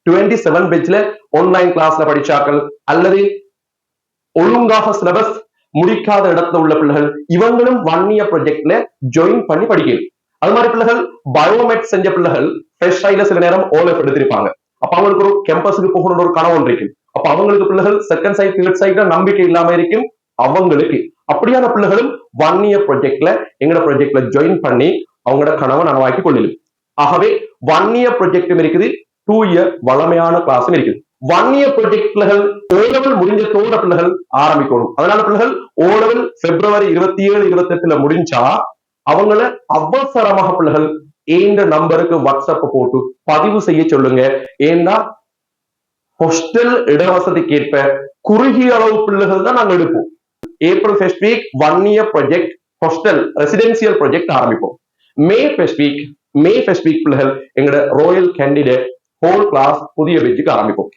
27 பேஜ்ல ஆன்லைன் கிளாஸ்ல படிச்சாக்கள் அல்லது ஒழுங்காக சிலபஸ் முடிக்காத இடத்துல உள்ள பிள்ளைகள் இவங்களும் 1 இயர் ப்ராஜெக்ட்ல ஜாயின் பண்ணி படிக்கணும். அது மாதிரி பிள்ளைகள் பயோமெட் செஞ்ச பிள்ளைகள் ஃப்ரெஷ்ஷாயில சில நேரம் ஓலப் எடுத்திருப்பாங்க. அப்ப அவங்களுக்கு ஒரு கேம்பஸுக்கு போகணும்னு ஒரு கனவு இருக்கும். அப்ப அவங்களுக்கு பிள்ளைகள் செகண்ட் சைட் தேர்ட் சைட்ல நம்பிக்கை இல்லாம இருக்கும். அவங்களுக்கு அப்படியான பிள்ளைகளும் 1 இயர் ப்ராஜெக்ட்ல எங்கட ப்ராஜெக்ட்ல ஜாயின் பண்ணி அவங்களோட கனவை நனவாக்கி கொள்ளிடும். ஆகவே 1 இயர் ப்ராஜெக்டும் இருக்குது, 2 இயர் வளமையான கிளாஸும் இருக்குது. 1 இயர் ப்ராஜெக்ட் பிள்ளைகள் ஓலெவல் முடிஞ்சதோட பிள்ளைகள் ஆரம்பிக்கணும். அதனால பிள்ளைகள் ஓலெவல் பிப்ரவரி 27 28ல முடிஞ்சா அவங்கள அவசரமாக பிள்ளைகள் ஏந்த நம்பருக்கு வாட்ஸ்அப் போட்டு பதிவு செய்ய சொல்லுங்க. ஏன்னா ஹாஸ்டல் இடவசதிக்கு ஏற்ப குறுகிய அளவு பிள்ளைகள் தான் நாங்க எடுப்போம். April first week 1 year project hostel residential project ஆரம்பிப்போம். மே ஃபர்ஸ்ட் வீக் பிள்ளைகள் எங்களோட ராயல் கேண்டிடேட் ஹோல் கிளாஸ் புதிய பேஜுக்கு ஆரம்பிப்போம்.